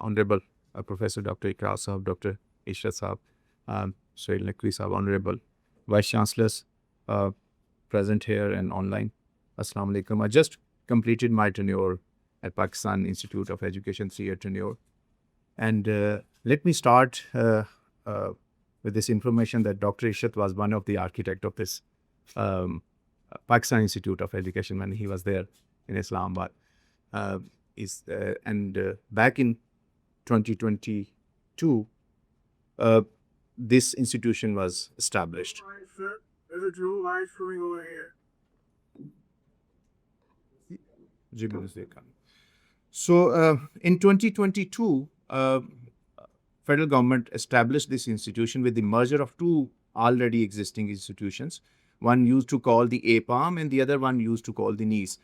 Honorable Professor Dr. Ikra Sahab, Dr. Ishra Sahab, Suhail Naqvi Sahab, Honorable Vice Chancellors present here and online. Assalamu alaikum. I just completed my tenure at Pakistan Institute of Education, 3-year tenure. And let me start with this information that Dr. Ishrat was one of the architects of this Pakistan Institute of Education when he was there in Islamabad. Back in 2022, this institution was established. Sir, there's a dual line swimming over here. So in 2022, federal government established this institution with the merger of two already existing institutions. One used to call the APAM and the other one used to call the NEES.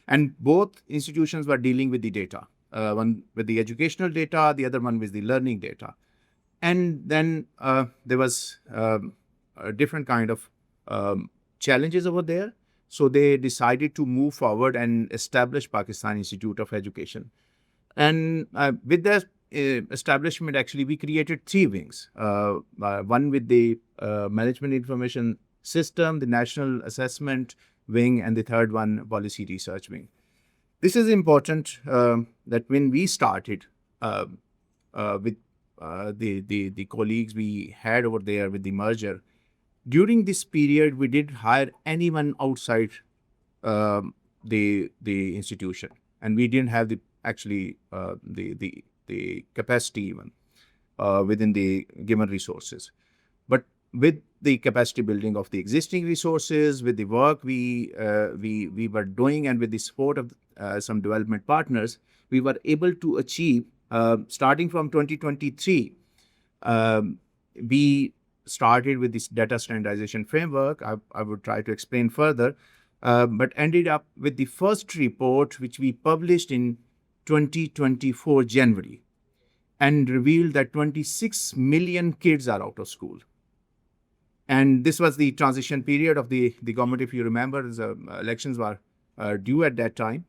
And both institutions were dealing with the data, one with the educational data, the other one with the learning data. And then there was a different kind of challenges over there. So they decided to move forward and establish Pakistan Institute of Education. And with that establishment, actually, we created three wings. One with the Management Information System, the National Assessment Wing, and the third one, Policy Research Wing. This is important that when we started with the colleagues we had over there with the merger, during this period, we didn't hire anyone outside the institution, and we didn't have the capacity even within the given resources. But with the capacity building of the existing resources, with the work we were doing, and with the support of some development partners, we were able to achieve, starting from 2023, we started with this data standardization framework. I would try to explain further, but ended up with the first report, which we published in 2024 January, and revealed that 26 million kids are out of school. And this was the transition period of the government. If you remember, the elections were due at that time.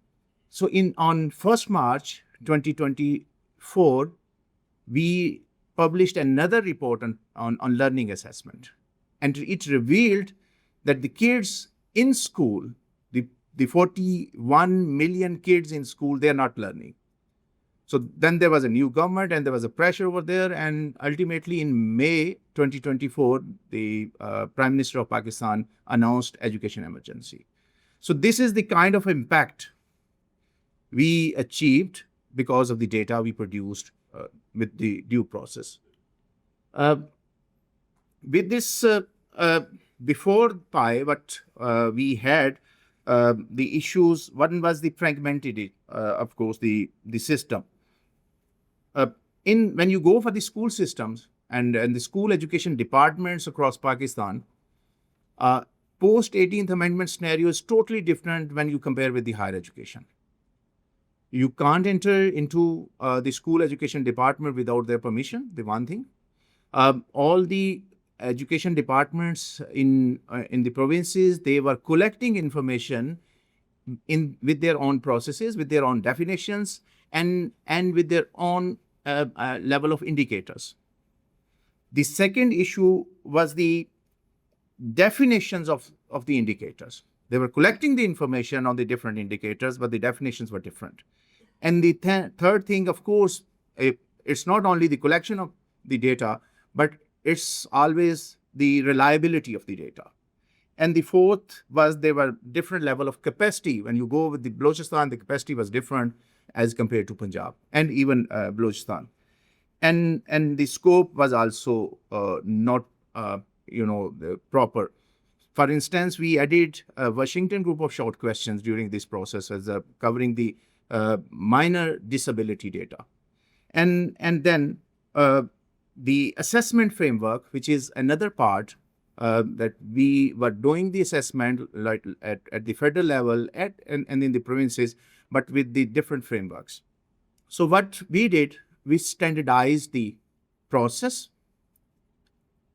So on 1st March 2024, we published another report on learning assessment. And it revealed that the kids in school, the 41 million kids in school, they're not learning. So then there was a new government and there was a pressure over there. And ultimately in May 2024, the Prime Minister of Pakistan announced education emergency. So this is the kind of impact we achieved because of the data we produced with the due process. With this, before PI, what we had the issues, one was the fragmented, of course, the system. When you go for the school systems and the school education departments across Pakistan, post 18th Amendment scenario is totally different when you compare with the higher education. You can't enter into the school education department without their permission, the one thing. All the education departments in the provinces, they were collecting information with their own processes, with their own definitions, and with their own level of indicators. The second issue was the definitions of the indicators. They were collecting the information on the different indicators, but the definitions were different. And the third thing, of course, it's not only the collection of the data, but it's always the reliability of the data. And the fourth was there were different level of capacity. When you go with the Balochistan, the capacity was different as compared to Punjab and even Balochistan. And the scope was also not proper. For instance, we added a Washington group of short questions during this process as covering the minor disability data. And then the assessment framework, which is another part that we were doing the assessment like at the federal level and in the provinces, but with the different frameworks. So what we did, we standardized the process,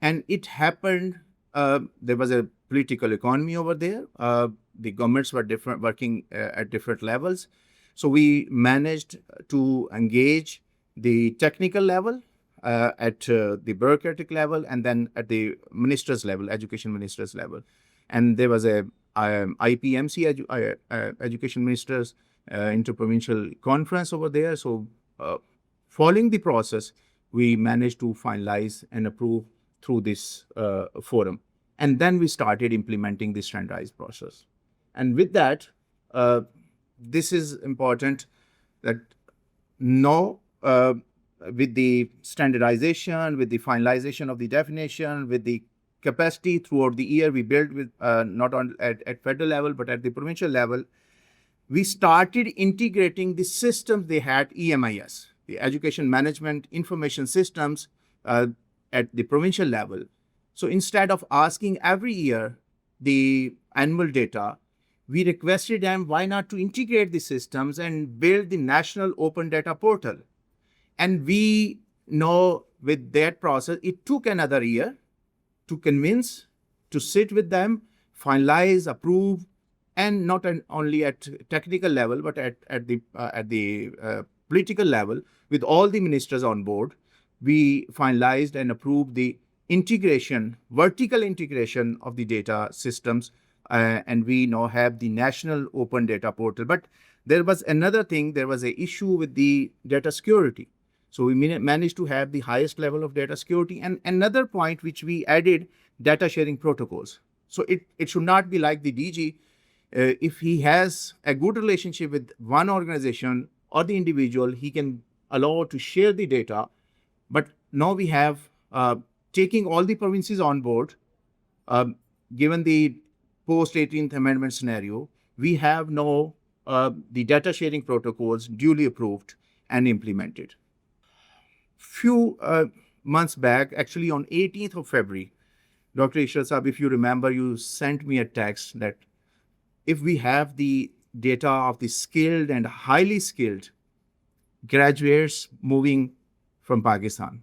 and it happened, there was a political economy over there. The governments were working at different levels. So we managed to engage the technical level, at the bureaucratic level, and then at the minister's level, education minister's level. And there was a IPMC, education ministers interprovincial conference over there. So following the process, we managed to finalize and approve through this forum. And then we started implementing the standardized process. And with that, this is important that now, with the standardization, with the finalization of the definition, with the capacity throughout the year, we built with not on at federal level, but at the provincial level, we started integrating the systems they had, EMIS, the Education Management Information Systems, at the provincial level. So instead of asking every year the annual data, we requested them, why not to integrate the systems and build the national open data portal? And we know with that process, it took another year to convince, to sit with them, finalize, approve, and not only at technical level, but at the political level, with all the ministers on board, we finalized and approved the integration, vertical integration of the data systems, and we now have the national open data portal. But there was another thing, there was an issue with the data security. So we managed to have the highest level of data security. And another point which we added, data sharing protocols. So it should not be like the DG. If he has a good relationship with one organization or the individual, he can allow to share the data. But now we have taking all the provinces on board, given the post 18th Amendment scenario, we have now the data sharing protocols duly approved and implemented. Few months back, actually on 18th of February, Dr. Ishrat Saab, if you remember, you sent me a text that if we have the data of the skilled and highly skilled graduates moving from Pakistan,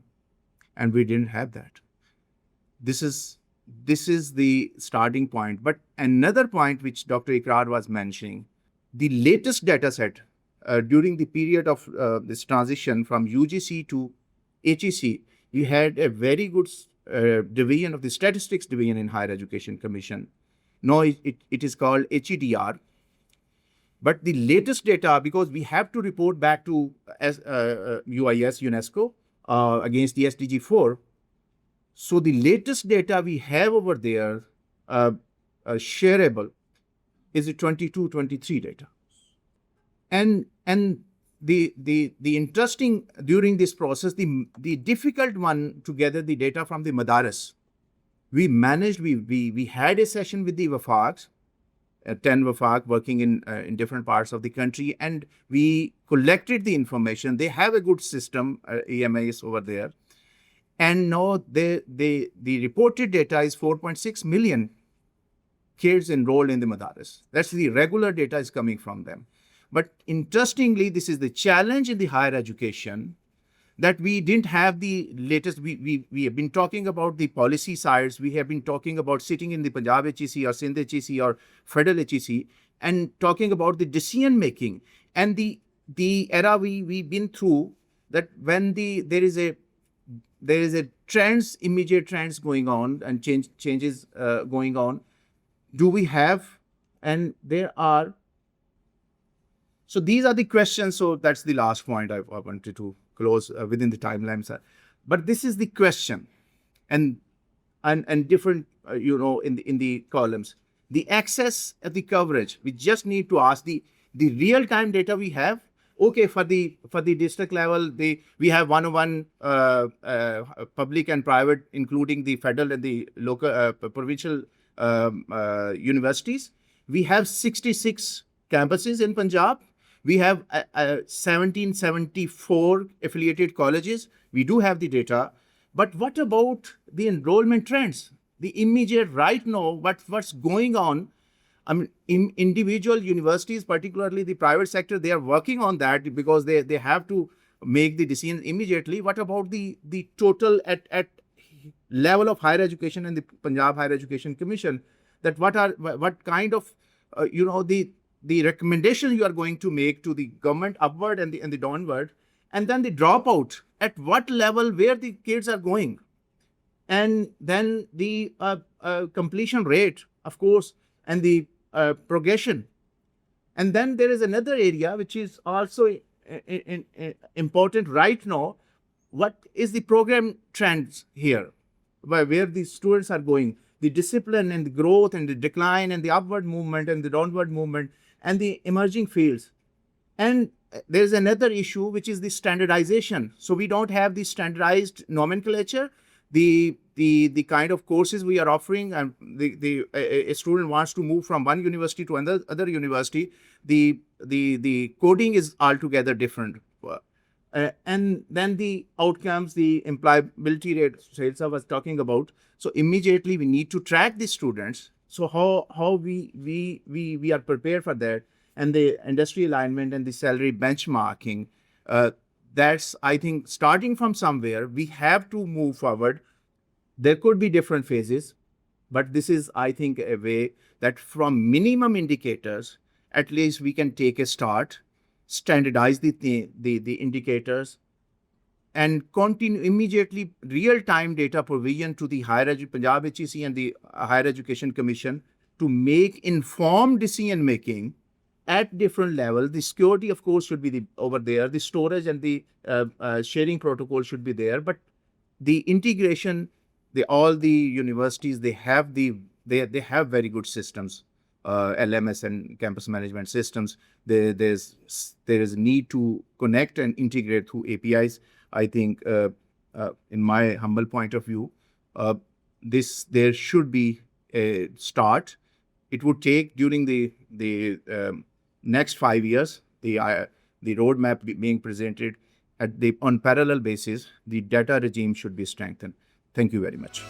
and we didn't have that. This is the starting point. But another point which Dr. Ikrar was mentioning, the latest data set during the period of this transition from UGC to HEC, we had a very good division of the statistics division in Higher Education Commission. Now it is called HEDR. But the latest data, because we have to report back to UIS, UNESCO, against the SDG 4. So the latest data we have over there, shareable, is the 22-23 data. And the interesting during this process, the difficult one to gather the data from the Madaris. We managed, we had a session with the WAFAQs, 10 WAFAQ working in different parts of the country, and we collected the information. They have a good system, EMIS over there. And now the reported data is 4.6 million kids enrolled in the Madaris. That's the regular data is coming from them. But interestingly, this is the challenge in the higher education, that we didn't have the latest. We have been talking about the policy sides. We have been talking about sitting in the Punjab HEC or Sindh HEC or Federal HEC and talking about the decision making and the era we've been through, that when there is a trends, immediate trends going on and changes going on. Do we have? And there are. So these are the questions. So that's the last point I wanted to close within the timeline, sir. But this is the question, and different, in the columns, the access and the coverage. We just need to ask the real time data we have. Okay, for the district level, we have 101 public and private, including the federal and the local provincial universities. We have 66 campuses in Punjab. We have 1774 affiliated colleges. We do have the data. But what about the enrollment trends? The immediate right now, what's going on? I mean, individual universities, particularly the private sector, they are working on that because they have to make the decision immediately. What about the total at level of higher education and the Punjab Higher Education Commission? That what kind of the recommendation you are going to make to the government upward and the downward, and then the dropout, at what level, where the kids are going, and then the completion rate, of course, and the progression. And then there is another area which is also important right now. What is the program trends here, where the students are going, the discipline and the growth and the decline and the upward movement and the downward movement and the emerging fields. And there's another issue, which is the standardization. So we don't have the standardized nomenclature. The kind of courses we are offering, and a student wants to move from one university to another university, the coding is altogether different. And then the outcomes, the employability rate Shahid was talking about. So immediately we need to track the students. So how we are prepared for that, and the industry alignment and the salary benchmarking. That's, I think, starting from somewhere, we have to move forward. There could be different phases, but this is, I think, a way that from minimum indicators, at least we can take a start, standardize the indicators, and continue immediately real-time data provision to the Punjab HEC and the Higher Education Commission to make informed decision-making at different levels. The security, of course, should be over there. The storage and the sharing protocol should be there. But the integration, all the universities, they have very good systems, LMS and campus management systems. There is need to connect and integrate through APIs. I think, in my humble point of view, there should be a start. It would take, during the next 5 years, the roadmap being presented on parallel basis, the data regime should be strengthened. Thank you very much.